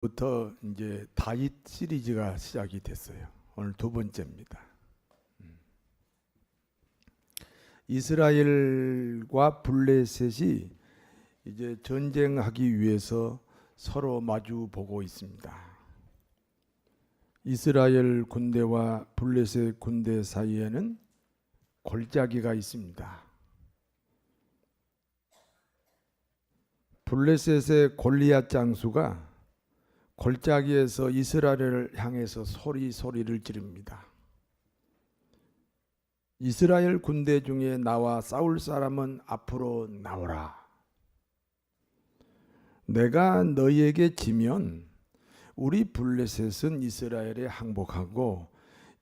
부터 이제 다윗 시리즈가 시작이 됐어요. 오늘 두 번째입니다. 이스라엘과 블레셋이 이제 전쟁하기 위해서 서로 마주 보고 있습니다. 이스라엘 군대와 블레셋 군대 사이에는 골짜기가 있습니다. 블레셋의 골리앗 장수가 골짜기에서 이스라엘을 향해서 소리를 지릅니다. 이스라엘 군대 중에 나와 싸울 사람은 앞으로 나오라. 내가 너희에게 지면 우리 블레셋은 이스라엘에 항복하고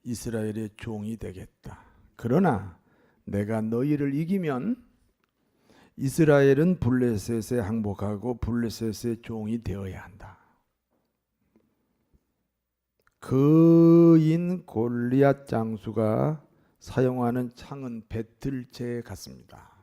이스라엘의 종이 되겠다. 그러나 내가 너희를 이기면 이스라엘은 블레셋에 항복하고 블레셋의 종이 되어야 한다. 그인 골리앗 장수가 사용하는 창은 배틀채 같습니다.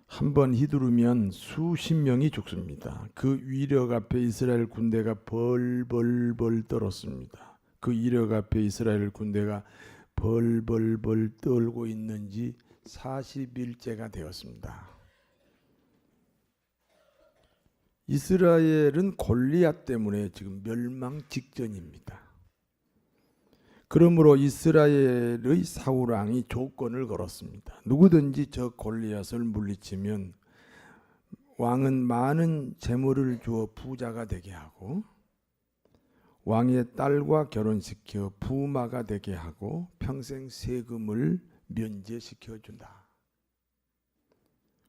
한번 휘두르면 수십 명이 죽습니다. 그 위력 앞에 이스라엘 군대가 벌벌벌 떨었습니다. 그 위력 앞에 이스라엘 군대가 벌벌벌 떨고 있는지 40일째가 되었습니다. 이스라엘은 골리앗 때문에 지금 멸망 직전입니다. 그러므로 이스라엘의 사울왕이 조건을 걸었습니다. 누구든지 저 골리앗을 물리치면 왕은 많은 재물을 주어 부자가 되게 하고 왕의 딸과 결혼시켜 부마가 되게 하고 평생 세금을 면제시켜 준다.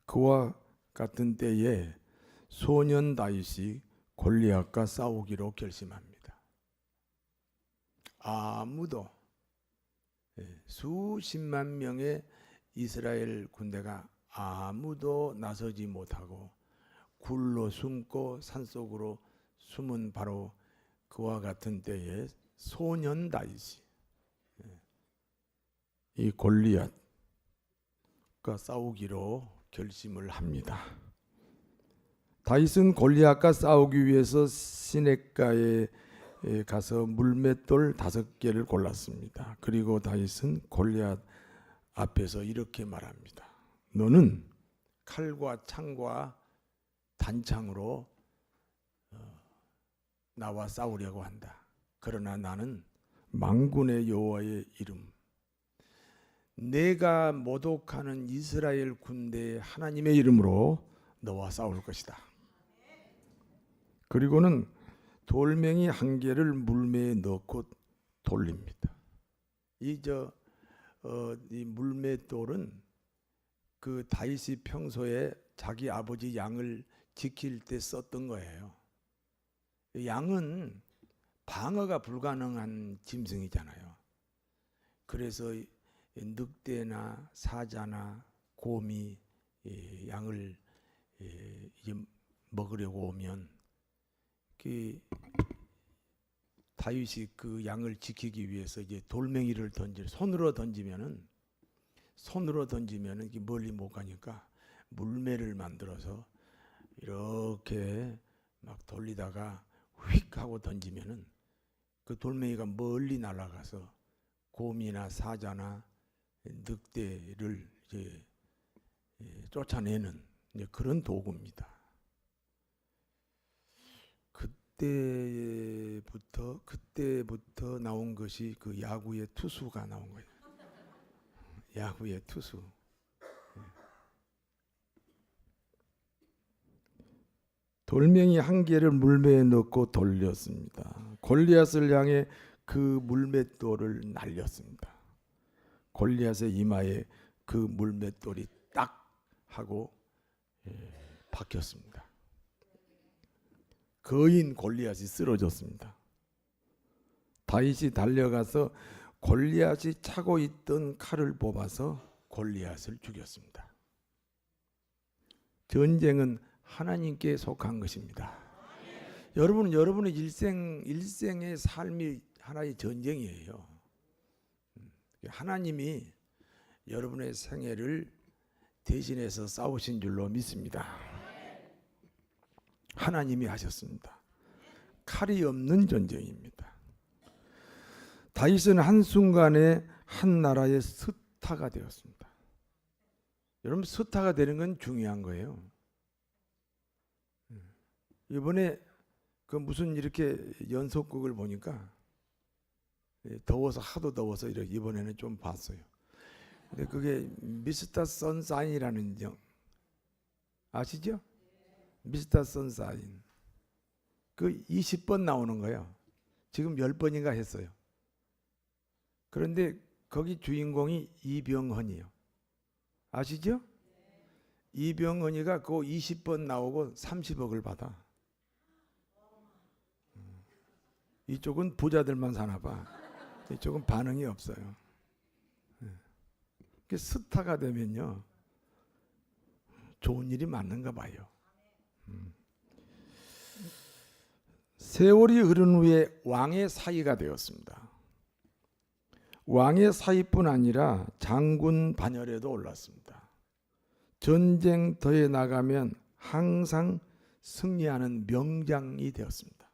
그와 같은 때에 소년 다윗이 골리앗과 싸우기로 결심합니다. 아무도 수십만 명의 이스라엘 군대가 아무도 나서지 못하고 굴로 숨고 산속으로 숨은 바로 그와 같은 때에 소년 다윗이 이 골리앗과 싸우기로 결심을 합니다. 다윗은 골리앗과 싸우기 위해서 시냇가에 가서 물맷돌 5개를 골랐습니다. 그리고 다윗은 골리앗 앞에서 이렇게 말합니다. 너는 칼과 창과 단창으로 나와 싸우려고 한다. 그러나 나는 만군의 여호와의 이름, 내가 모독하는 이스라엘 군대의 하나님의 이름으로 너와 싸울 것이다. 그리고는 돌멩이 1개를 물매에 넣고 돌립니다. 이 물맷돌은 그 다윗이 평소에 자기 아버지 양을 지킬 때 썼던 거예요. 양은 방어가 불가능한 짐승이잖아요. 그래서 늑대나 사자나 곰이 양을 먹으려고 오면 다윗이 그 양을 지키기 위해서 이제 돌멩이를 손으로 던지면은 멀리 못 가니까 물매를 만들어서 이렇게 막 돌리다가 휙 하고 던지면은 그 돌멩이가 멀리 날아가서 곰이나 사자나 늑대를 이제 쫓아내는 이제 그런 도구입니다. 그때부터 나온 것이 그 야구의 투수가 나온 거예요. 야구의 투수. 돌멩이 1개를 물매에 넣고 돌렸습니다. 골리앗을 향해 그 물맷돌을 날렸습니다. 골리앗의 이마에 그 물맷돌이 딱 하고 박혔습니다. 거인 골리앗이 쓰러졌습니다. 다윗이 달려가서 골리앗이 차고 있던 칼을 뽑아서 골리앗을 죽였습니다. 전쟁은 하나님께 속한 것입니다. 여러분은 여러분의 일생의 삶이 하나의 전쟁이에요. 하나님이 여러분의 생애를 대신해서 싸우신 줄로 믿습니다. 하나님이 하셨습니다. 칼이 없는 전쟁입니다. 다윗은 한순간에 한 나라의 스타가 되었습니다. 여러분, 스타가 되는 건 중요한 거예요. 이번에 그 무슨 이렇게 연속극을 보니까 더워서 하도 더워서 이번에는 좀 봤어요. 근데 그게 미스터 선샤인이라는 영 아시죠? 미스터 선샤인 그 20번 나오는 거예요. 지금 10번인가 했어요. 그런데 거기 주인공이 이병헌이에요. 아시죠? 이병헌이가 그 20번 나오고 30억을 받아. 이쪽은 부자들만 사나 봐. 이쪽은 반응이 없어요. 스타가 되면요 좋은 일이 많는가 봐요. 세월이 흐른 후에 왕의 사위가 되었습니다. 왕의 사위뿐 아니라 장군 반열에도 올랐습니다. 전쟁터에 나가면 항상 승리하는 명장이 되었습니다.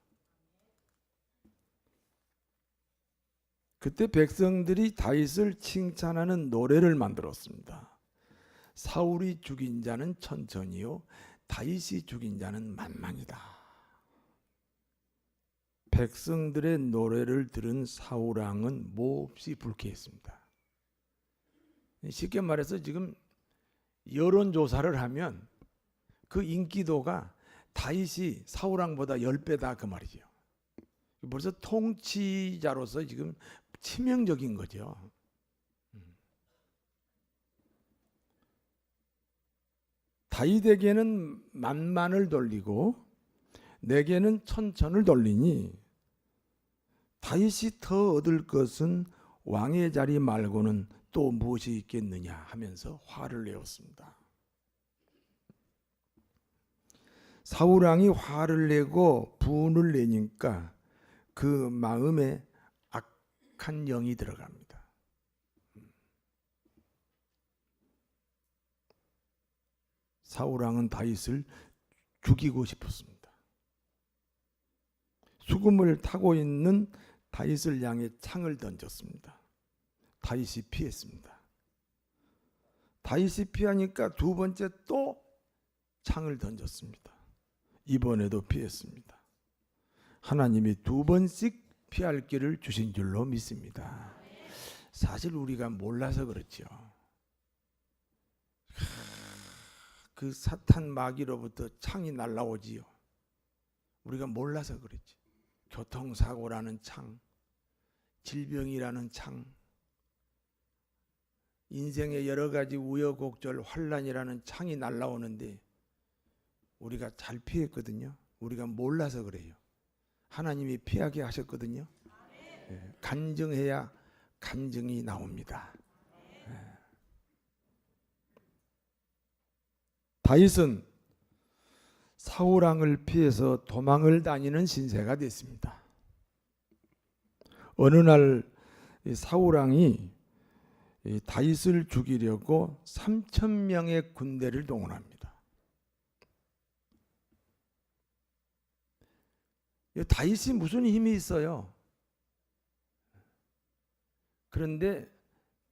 그때 백성들이 다윗을 칭찬하는 노래를 만들었습니다. 사울이 죽인 자는 천천히요, 다윗이 죽인 자는 만만이다. 백성들의 노래를 들은 사울왕은 몹시 불쾌했습니다. 쉽게 말해서 지금 여론조사를 하면 그 인기도가 다윗이 사울왕보다 10배다 그 말이죠. 벌써 통치자로서 지금 치명적인 거죠. 다윗에게는 만만을 돌리고 내게는 천천을 돌리니 다윗이 더 얻을 것은 왕의 자리 말고는 또 무엇이 있겠느냐 하면서 화를 내었습니다. 사울왕이 화를 내고 분을 내니까 그 마음에 악한 영이 들어갑니다. 사울왕은 다윗을 죽이고 싶었습니다. 수금을 타고 있는 다윗을 향해 창을 던졌습니다. 다윗이 피했습니다. 다윗이 피하니까 두 번째 또 창을 던졌습니다. 이번에도 피했습니다. 하나님이 두 번씩 피할 길을 주신 줄로 믿습니다. 사실 우리가 몰라서 그렇죠. 그 사탄 마귀로부터 창이 날라오지요. 우리가 몰라서 그렇지. 교통사고라는 창, 질병이라는 창, 인생의 여러 가지 우여곡절, 환란이라는 창이 날라오는데 우리가 잘 피했거든요. 우리가 몰라서 그래요. 하나님이 피하게 하셨거든요. 간증해야 간증이 나옵니다. 다윗은 사울왕을 피해서 도망을 다니는 신세가 됐습니다. 어느 날 사울왕이 다윗을 죽이려고 3,000명의 군대를 동원합니다. 다윗이 무슨 힘이 있어요? 그런데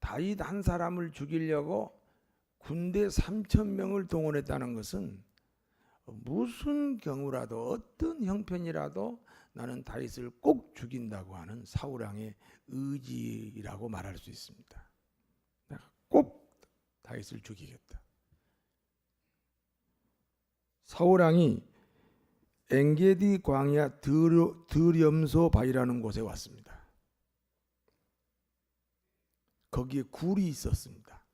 다윗 한 사람을 죽이려고 군대 3,000명을 동원했다는 것은 무슨 경우라도 어떤 형편이라도 나는 다윗을 꼭 죽인다고 하는 사울왕의 의지라고 말할 수 있습니다. 내가 꼭 다윗을 죽이겠다. 사울왕이 엔게디 광야 드렴소 바위라는 곳에 왔습니다. 거기에 굴이 있었습니다.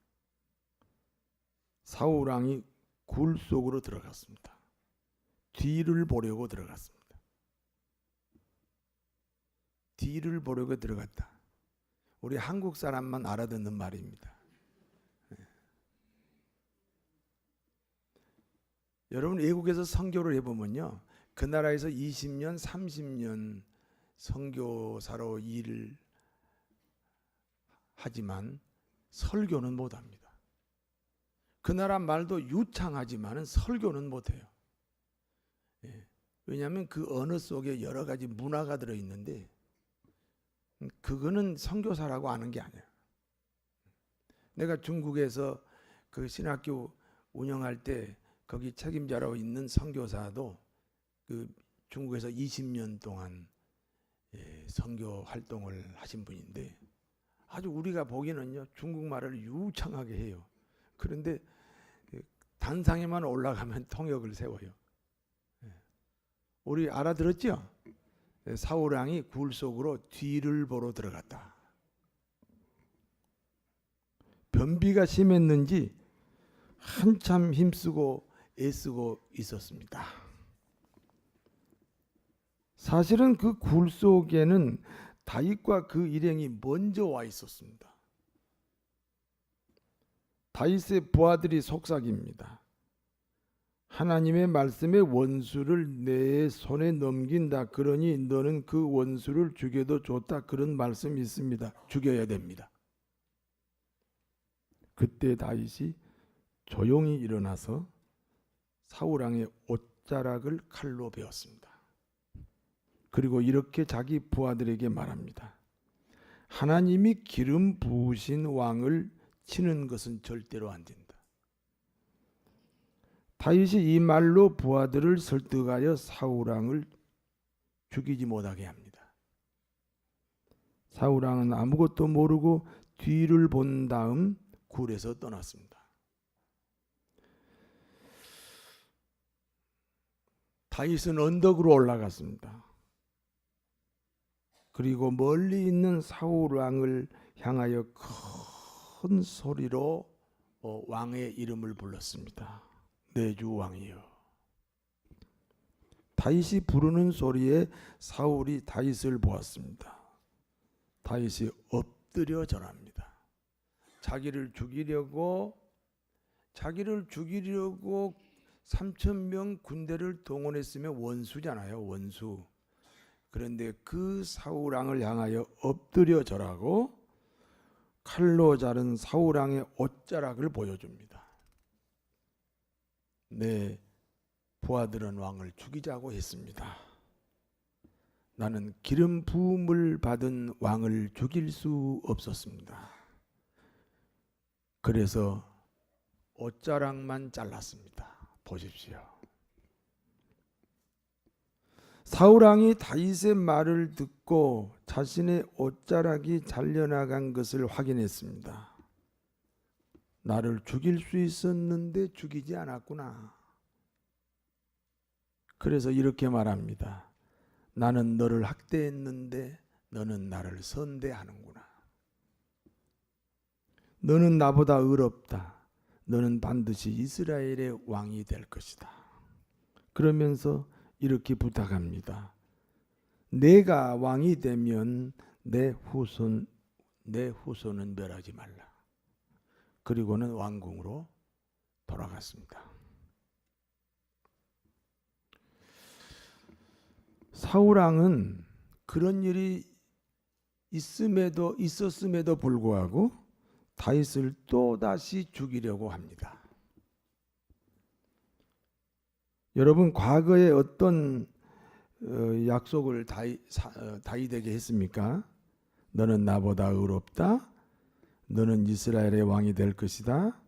사울왕이 굴 속으로 들어갔습니다. 뒤를 보려고 들어갔습니다. 뒤를 보려고 들어갔다. 우리 한국 사람만 알아듣는 말입니다. 여러분 외국에서 선교를 해보면요, 그 나라에서 20년, 30년 선교사로 일을 하지만 설교는 못합니다. 그 나라 말도 유창하지만 설교는 못해요. 왜냐하면 그 언어 속에 여러 가지 문화가 들어있는데 그거는 선교사라고 아는 게 아니야. 내가 중국에서 그 신학교 운영할 때 거기 책임자로 있는 선교사도 그 중국에서 20년 동안 선교 활동을 하신 분인데 아주 우리가 보기에는요 중국말을 유창하게 해요. 그런데 단상에만 올라가면 통역을 세워요. 우리 알아들었죠? 사울왕이 굴 속으로 뒤를 보러 들어갔다. 변비가 심했는지 한참 힘쓰고 애쓰고 있었습니다. 사실은 그 굴 속에는 다윗과 그 일행이 먼저 와 있었습니다. 다윗의 부하들이 속삭입니다. 하나님의 말씀에 원수를 내 손에 넘긴다. 그러니 너는 그 원수를 죽여도 좋다. 그런 말씀이 있습니다. 죽여야 됩니다. 그때 다윗이 조용히 일어나서 사울왕의 옷자락을 칼로 베었습니다. 그리고 이렇게 자기 부하들에게 말합니다. 하나님이 기름 부으신 왕을 치는 것은 절대로 안 된다. 다윗이 이 말로 부하들을 설득하여 사울왕을 죽이지 못하게 합니다. 사울왕은 아무것도 모르고 뒤를 본 다음 굴에서 떠났습니다. 다윗은 언덕으로 올라갔습니다. 그리고 멀리 있는 사울왕을 향하여 큰 소리로 왕의 이름을 불렀습니다. 내 주 왕이여. 다윗이 부르는 소리에 사울이 다윗을 보았습니다. 다윗이 엎드려 절합니다. 자기를 죽이려고 3,000명 군대를 동원했으면 원수잖아요. 원수. 그런데 그 사울왕을 향하여 엎드려 절하고 칼로 자른 사울왕의 옷자락을 보여줍니다. 내 부하들은 왕을 죽이자고 했습니다. 나는 기름 부음을 받은 왕을 죽일 수 없었습니다. 그래서 옷자락만 잘랐습니다. 보십시오. 사울왕이 다윗의 말을 듣고 자신의 옷자락이 잘려나간 것을 확인했습니다. 나를 죽일 수 있었는데 죽이지 않았구나. 그래서 이렇게 말합니다. 나는 너를 학대했는데 너는 나를 선대하는구나. 너는 나보다 의롭다. 너는 반드시 이스라엘의 왕이 될 것이다. 그러면서 이렇게 부탁합니다. 내가 왕이 되면 내 후손은 멸하지 말라. 그리고는 왕궁으로 돌아갔습니다. 사울왕은 그런 일이 있었음에도 불구하고 다윗을 또다시 죽이려고 합니다. 여러분, 과거에 어떤 약속을 다윗에게 했습니까? 너는 나보다 의롭다. 너는 이스라엘의 왕이 될 것이다.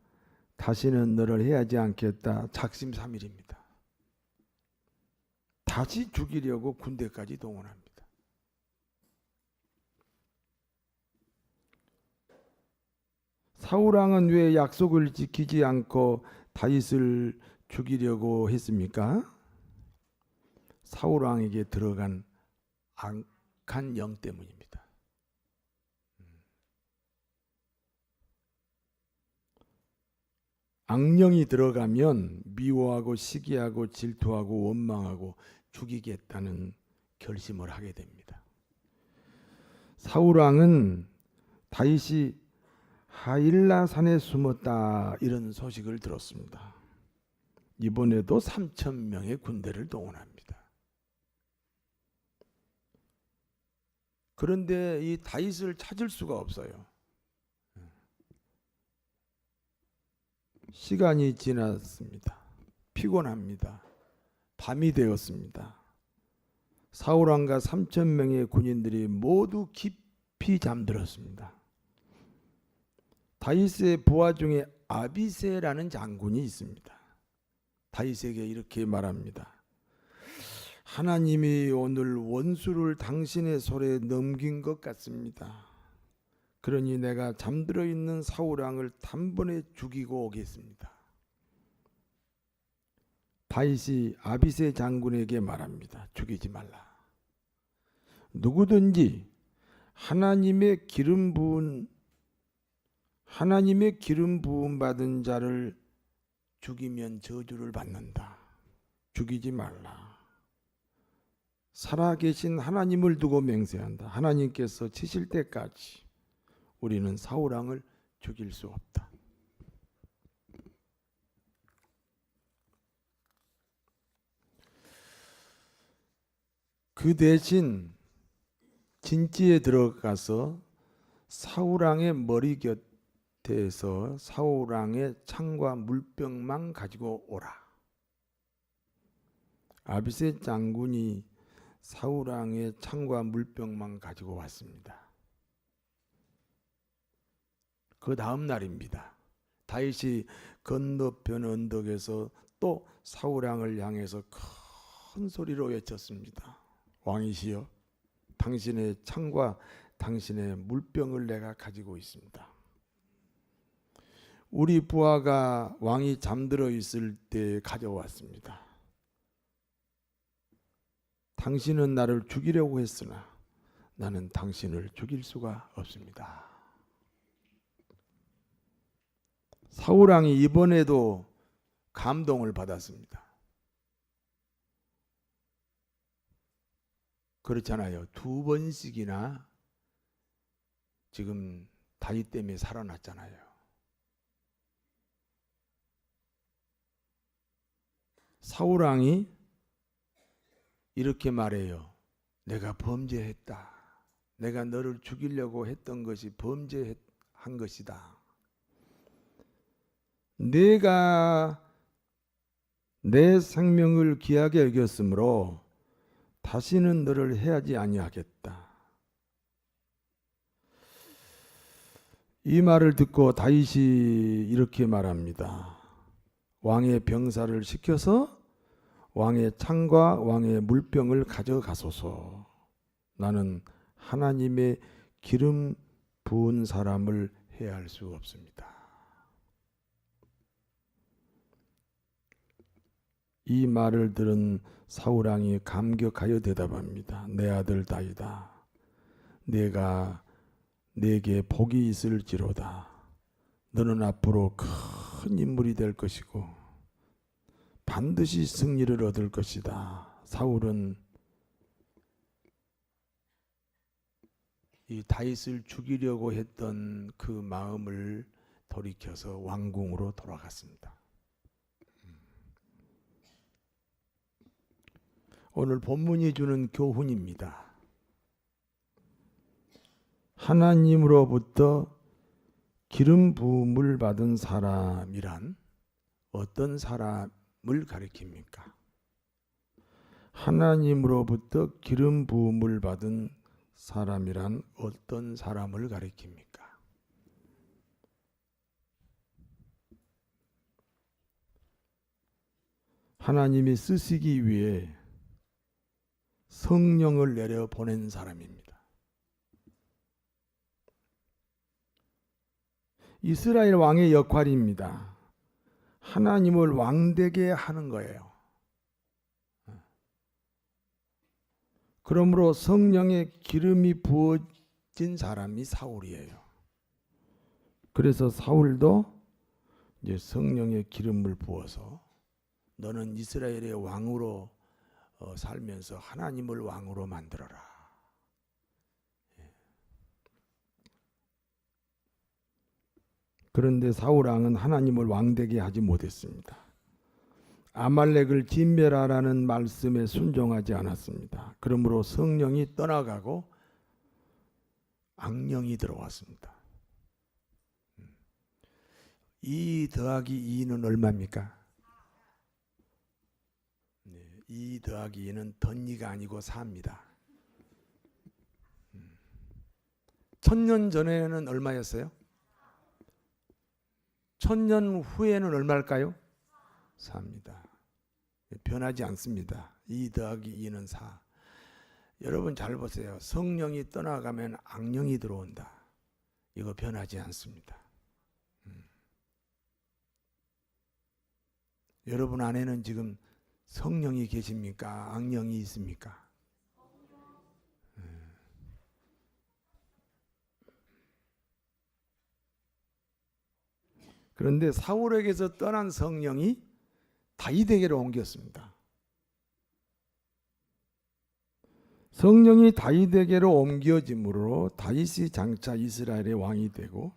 다시는 너를 해하지 않겠다. 작심삼일입니다. 다시 죽이려고 군대까지 동원합니다. 사울왕은 왜 약속을 지키지 않고 다윗을 죽이려고 했습니까? 사울왕에게 들어간 악한 영 때문입니다. 악령이 들어가면 미워하고 시기하고 질투하고 원망하고 죽이겠다는 결심을 하게 됩니다. 사울왕은 다윗이 하일라 산에 숨었다 이런 소식을 들었습니다. 이번에도 3,000명의 군대를 동원합니다. 그런데 이 다윗을 찾을 수가 없어요. 시간이 지났습니다. 피곤합니다. 밤이 되었습니다. 사울 왕과 3천 명의 군인들이 모두 깊이 잠들었습니다. 다윗의 부하 중에 아비새라는 장군이 있습니다. 다윗에게 이렇게 말합니다. 하나님이 오늘 원수를 당신의 손에 넘긴 것 같습니다. 그러니 내가 잠들어 있는 사울 왕을 단번에 죽이고 오겠습니다. 다윗이 아비새 장군에게 말합니다. 죽이지 말라. 누구든지 하나님의 기름 부은 받은 자를 죽이면 저주를 받는다. 죽이지 말라. 살아계신 하나님을 두고 맹세한다. 하나님께서 치실 때까지 우리는 사울 왕을 죽일 수 없다. 그 대신 진지에 들어가서 사울 왕의 머리 곁에서 사울 왕의 창과 물병만 가지고 오라. 아비새 장군이 사울 왕의 창과 물병만 가지고 왔습니다. 그 다음 날입니다. 다윗이 건너편 언덕에서 또 사울 왕을 향해서 큰 소리로 외쳤습니다. 왕이시여, 당신의 창과 당신의 물병을 내가 가지고 있습니다. 우리 부하가 왕이 잠들어 있을 때 가져왔습니다. 당신은 나를 죽이려고 했으나 나는 당신을 죽일 수가 없습니다. 사울 왕이 이번에도 감동을 받았습니다. 그렇잖아요. 두 번씩이나 지금 다윗 때문에 살아났잖아요. 사울 왕이 이렇게 말해요. 내가 범죄했다. 내가 너를 죽이려고 했던 것이 범죄한 것이다. 내가 내 생명을 귀하게 여겼으므로 다시는 너를 해하지 아니하겠다. 이 말을 듣고 다윗이 이렇게 말합니다. 왕의 병사를 시켜서 왕의 창과 왕의 물병을 가져가소서. 나는 하나님의 기름 부은 사람을 해할 수 없습니다. 이 말을 들은 사울 왕이 감격하여 대답합니다. 내 아들 다윗아, 내가 내게 복이 있을지로다. 너는 앞으로 큰 인물이 될 것이고 반드시 승리를 얻을 것이다. 사울은 이 다윗을 죽이려고 했던 그 마음을 돌이켜서 왕궁으로 돌아갔습니다. 오늘 본문이 주는 교훈입니다. 하나님으로부터 기름 부음을 받은 사람이란 어떤 사람을 가리킵니까? 하나님으로부터 기름 부음을 받은 사람이란 어떤 사람을 가리킵니까? 하나님이 쓰시기 위해 성령을 내려 보낸 사람입니다. 이스라엘 왕의 역할입니다. 하나님을 왕되게 하는 거예요. 그러므로 성령의 기름이 부어진 사람이 사울이에요. 그래서 사울도 이제 성령의 기름을 부어서 너는 이스라엘의 왕으로 살면서 하나님을 왕으로 만들어라. 그런데 사울 왕은 하나님을 왕되게 하지 못했습니다. 아말렉을 진멸하라는 말씀에 순종하지 않았습니다. 그러므로 성령이 떠나가고 악령이 들어왔습니다. 2 더하기 2는 얼마입니까? 2 더하기 2는 덧니가 아니고 4입니다. 1000년 전에는 얼마였어요? 1000년 후에는 얼마일까요? 4입니다. 변하지 않습니다. 2 더하기 2는 4. 여러분 잘 보세요. 성령이 떠나가면 악령이 들어온다. 이거 변하지 않습니다. 여러분 안에는 지금 성령이 계십니까? 악령이 있습니까? 그런데 사울에게서 떠난 성령이 다윗에게로 옮겼습니다. 성령이 다윗에게로 옮겨짐으로 다윗이 장차 이스라엘의 왕이 되고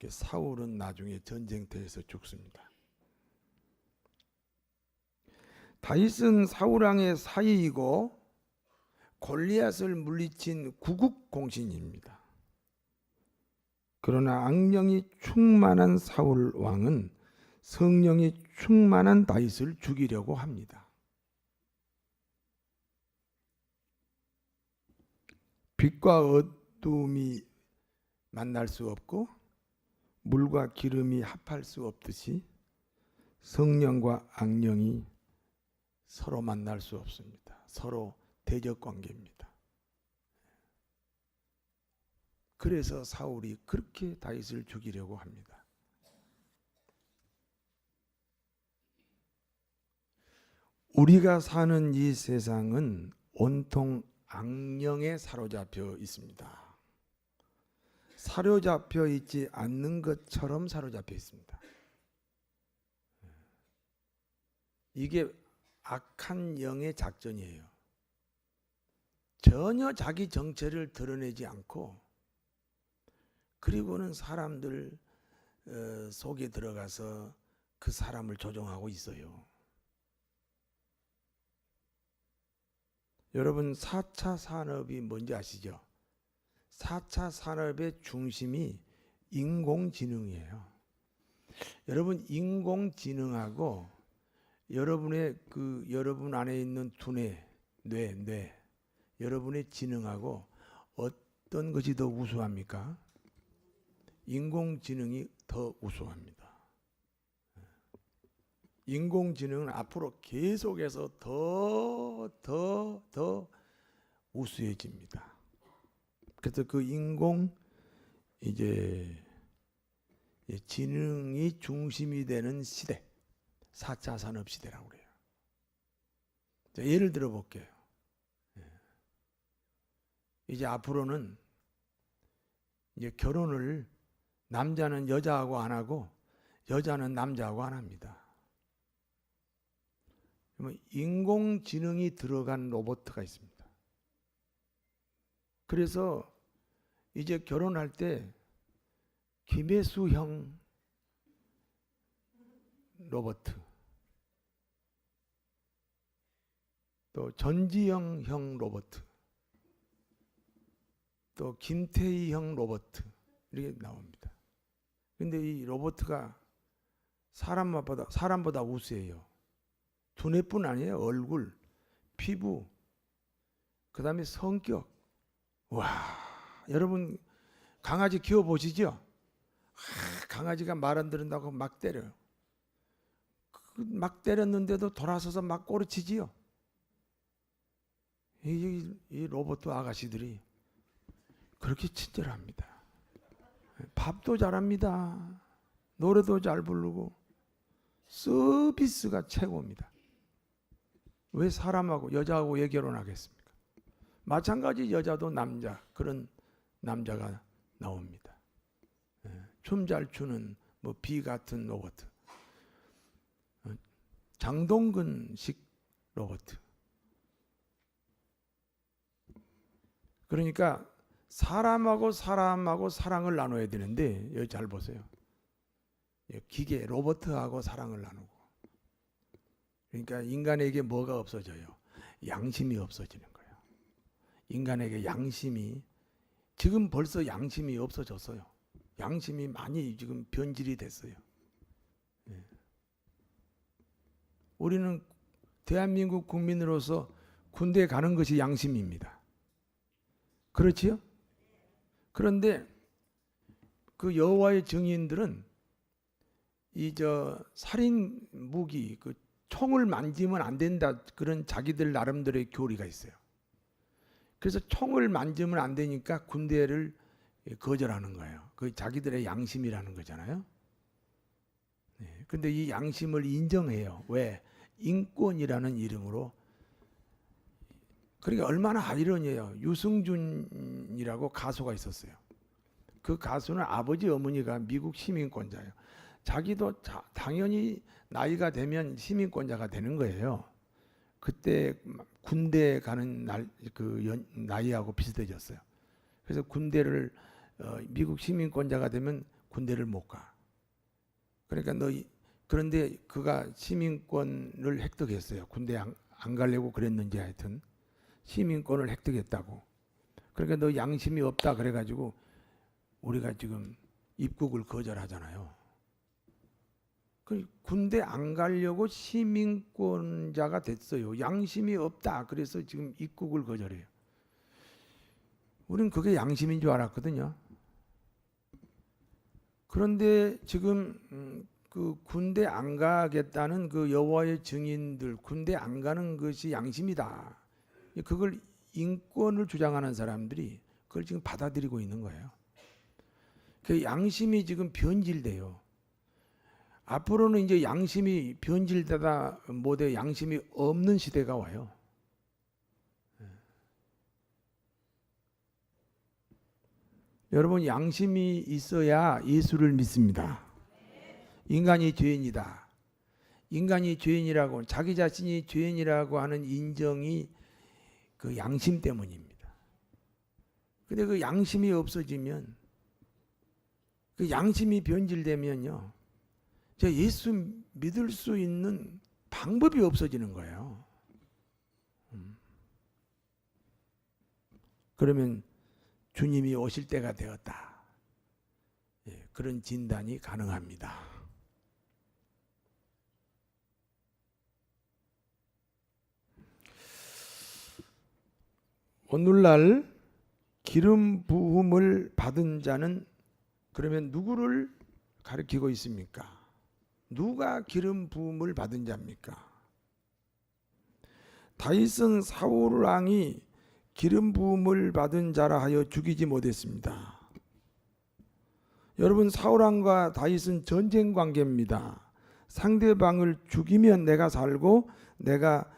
사울은 나중에 전쟁터에서 죽습니다. 다윗은 사울 왕의 사위이고 골리앗을 물리친 구국공신입니다. 그러나 악령이 충만한 사울 왕은 성령이 충만한 다윗을 죽이려고 합니다. 빛과 어둠이 만날 수 없고 물과 기름이 합할 수 없듯이 성령과 악령이 서로 만날 수 없습니다. 서로 대적 관계입니다. 그래서 사울이 그렇게 다윗을 죽이려고 합니다. 우리가 사는 이 세상은 온통 악령에 사로잡혀 있습니다. 사로잡혀 있지 않는 것처럼 사로잡혀 있습니다. 이게 악한 영의 작전이에요. 전혀 자기 정체를 드러내지 않고 그리고는 사람들 속에 들어가서 그 사람을 조종하고 있어요. 여러분 4차 산업이 뭔지 아시죠? 4차 산업의 중심이 인공지능이에요. 여러분 인공지능하고 여러분 안에 있는 두뇌, 뇌, 여러분의 지능하고 어떤 것이 더 우수합니까? 인공지능이 더 우수합니다. 인공지능은 앞으로 계속해서 더 우수해집니다. 그래서 그 지능이 중심이 되는 시대, 4차 산업 시대라고 그래요. 예를 들어 볼게요. 이제 앞으로는 이제 결혼을 남자는 여자하고 안 하고 여자는 남자하고 안 합니다. 인공지능이 들어간 로봇가 있습니다. 그래서 이제 결혼할 때 김혜수형 로봇, 또 전지영형 로봇, 또 김태희형 로봇 이렇게 나옵니다. 근데 이 로봇가 사람보다 우수해요. 두뇌뿐 아니에요. 얼굴, 피부, 그 다음에 성격. 와, 여러분 강아지 키워보시죠? 강아지가 말 안 들은다고 막 때려요. 막 때렸는데도 돌아서서 막 꼬리치지요. 이 로봇 아가씨들이 그렇게 친절합니다. 밥도 잘합니다. 노래도 잘 부르고 서비스가 최고입니다. 왜 사람하고 여자하고 왜 결혼하겠습니까? 마찬가지 여자도 그런 남자가 나옵니다. 춤 잘 추는 비 같은 로봇, 장동건식 로봇. 그러니까 사람하고 사랑을 나눠야 되는데 여기 잘 보세요. 기계, 로봇하고 사랑을 나누고. 그러니까 인간에게 뭐가 없어져요? 양심이 없어지는 거예요. 인간에게 양심이 지금 벌써 양심이 없어졌어요. 양심이 많이 지금 변질이 됐어요. 우리는 대한민국 국민으로서 군대에 가는 것이 양심입니다. 그렇지요? 그런데 그 여호와의 증인들은 이 살인 무기 그 총을 만지면 안 된다, 그런 자기들 나름대로의 교리가 있어요. 그래서 총을 만지면 안 되니까 군대를 거절하는 거예요. 그 자기들의 양심이라는 거잖아요. 근데 이 양심을 인정해요. 왜? 인권이라는 이름으로. 그러니까 얼마나 아이러니해요. 유승준이라고 가수가 있었어요. 그 가수는 아버지 어머니가 미국 시민권자예요. 자기도 당연히 나이가 되면 시민권자가 되는 거예요. 그때 군대 가는 나이하고 비슷해졌어요. 그래서 군대를 미국 시민권자가 되면 군대를 못 가. 그러니까 그런데 그가 시민권을 획득했어요. 군대 안 가려고 그랬는지 하여튼 시민권을 획득했다고. 그러니까 너 양심이 없다 그래가지고 우리가 지금 입국을 거절하잖아요. 군대 안 가려고 시민권자가 됐어요. 양심이 없다 그래서 지금 입국을 거절해요. 우리는 그게 양심인 줄 알았거든요. 그런데 지금 그 군대 안 가겠다는 그 여호와의 증인들, 군대 안 가는 것이 양심이다, 그걸 인권을 주장하는 사람들이 그걸 지금 받아들이고 있는 거예요. 그 양심이 지금 변질돼요. 앞으로는 이제 양심이 변질되다 못해 양심이 없는 시대가 와요. 여러분, 양심이 있어야 예수를 믿습니다. 인간이 죄인이다. 인간이 죄인이라고, 자기 자신이 죄인이라고 하는 인정이 그 양심 때문입니다. 근데 그 양심이 없어지면, 그 양심이 변질되면요, 예수 믿을 수 있는 방법이 없어지는 거예요. 그러면 주님이 오실 때가 되었다, 그런 진단이 가능합니다. 오늘날 기름 부음을 받은 자는 그러면 누구를 가리키고 있습니까? 누가 기름 부음을 받은 자입니까? 다윗은 사울 왕이 기름 부음을 받은 자라 하여 죽이지 못했습니다. 여러분, 사울 왕과 다윗은 전쟁 관계입니다. 상대방을 죽이면 내가 살고 내가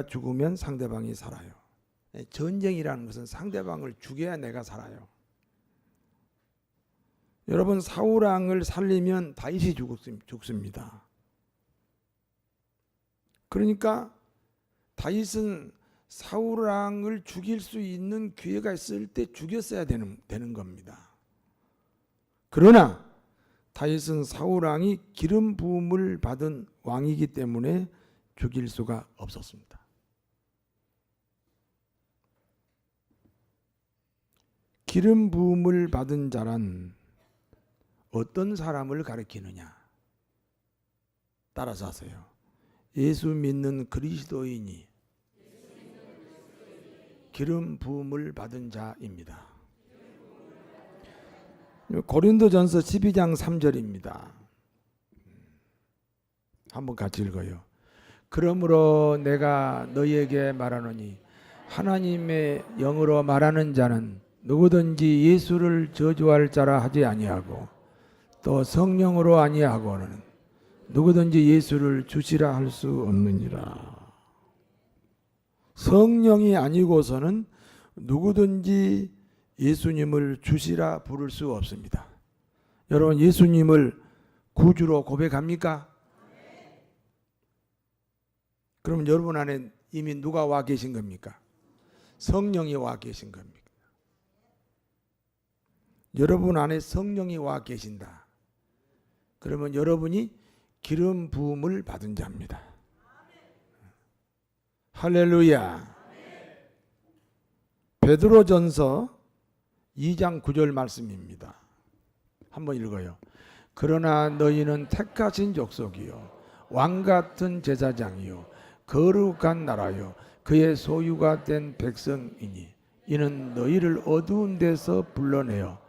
죽으면 상대방이 살아요. 전쟁이라는 것은 상대방을 죽여야 내가 살아요. 여러분, 사울 왕을 살리면 다윗이 죽습니다. 그러니까 다윗은 사울 왕을 죽일 수 있는 기회가 있을 때 죽였어야 되는 겁니다. 그러나 다윗은 사울 왕이 기름 부음을 받은 왕이기 때문에 죽일 수가 없었습니다. 기름 부음을 받은 자란 어떤 사람을 가리키느냐? 따라서 하세요. 예수 믿는 그리스도인이 기름 부음을 받은 자입니다. 고린도전서 12장 3절입니다. 한번 같이 읽어요. 그러므로 내가 너희에게 말하노니 하나님의 영으로 말하는 자는 누구든지 예수를 저주할 자라 하지 아니하고 또 성령으로 아니하고는 누구든지 예수를 주시라 할 수 없느니라. 성령이 아니고서는 누구든지 예수님을 주시라 부를 수 없습니다. 여러분, 예수님을 구주로 고백합니까? 그럼 여러분 안에 이미 누가 와 계신 겁니까? 성령이 와 계신 겁니까? 여러분 안에 성령이 와 계신다. 그러면 여러분이 기름 부음을 받은 자입니다. 할렐루야. 베드로전서 2장 9절 말씀입니다. 한번 읽어요. 그러나 너희는 택하신 족속이요 왕 같은 제사장이요 거룩한 나라요 그의 소유가 된 백성이니 이는 너희를 어두운 데서 불러내어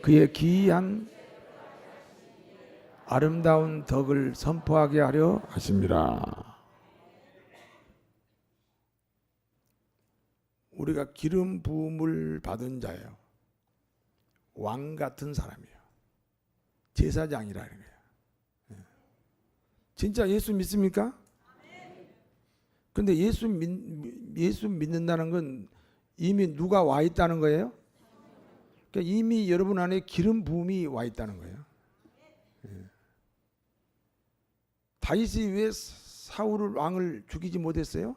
그의 기이한 아름다운 덕을 선포하게 하려 하심이라. 우리가 기름 부음을 받은 자예요. 왕 같은 사람이에요. 제사장이라는 거예요. 진짜 예수 믿습니까? 근데 예수 믿는다는 건 이미 누가 와 있다는 거예요? 그러니까 이미 여러분 안에 기름 부음이 와 있다는 거예요. 다윗이 왜 사울을 왕을 죽이지 못했어요?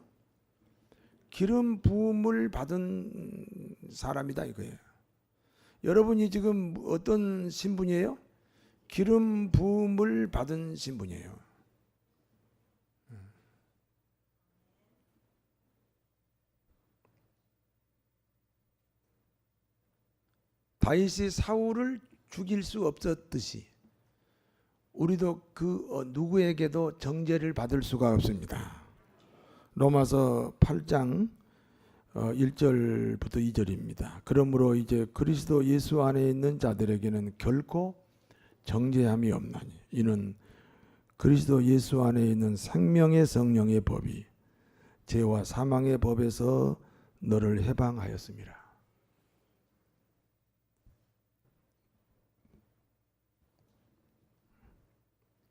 기름 부음을 받은 사람이다 이거예요. 여러분이 지금 어떤 신분이에요? 기름 부음을 받은 신분이에요. 다윗이 사울을 죽일 수 없었듯이 우리도 그 누구에게도 정죄를 받을 수가 없습니다. 로마서 8장 1절부터 2절입니다. 그러므로 이제 그리스도 예수 안에 있는 자들에게는 결코 정죄함이 없나니 이는 그리스도 예수 안에 있는 생명의 성령의 법이 죄와 사망의 법에서 너를 해방하였습니다.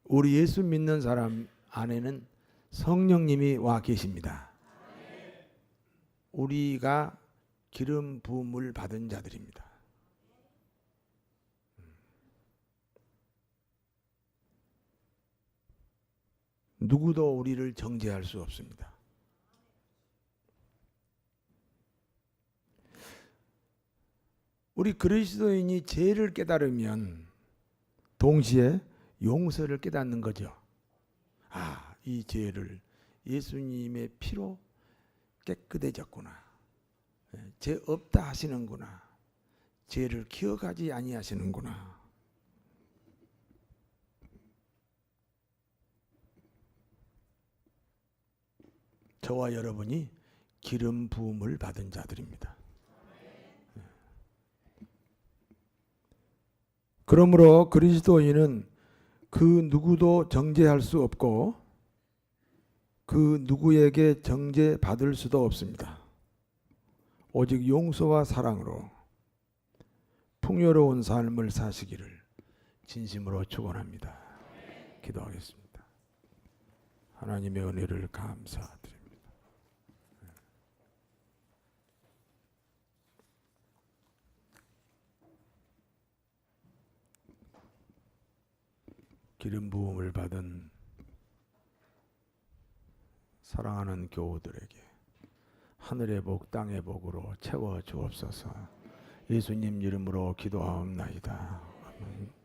우리 예수 믿는 사람 안에는 성령님이 와 계십니다. 우리가 기름 부음을 받은 자들입니다. 누구도 우리를 정죄할 수 없습니다. 우리 그리스도인이 죄를 깨달으면 동시에 용서를 깨닫는 거죠. 아, 이 죄를 예수님의 피로 깨끗해졌구나. 죄 없다 하시는구나. 죄를 기억하지 아니하시는구나. 저와 여러분이 기름 부음을 받은 자들입니다. 그러므로 그리스도인은 그 누구도 정죄할 수 없고 그 누구에게 정죄받을 수도 없습니다. 오직 용서와 사랑으로 풍요로운 삶을 사시기를 진심으로 축원합니다. 기도하겠습니다. 하나님의 은혜를 감사드립니다. 기름 부음을 받은 사랑하는 교우들에게 하늘의 복 땅의 복으로 채워 주옵소서. 예수님 이름으로 기도하옵나이다. 아멘.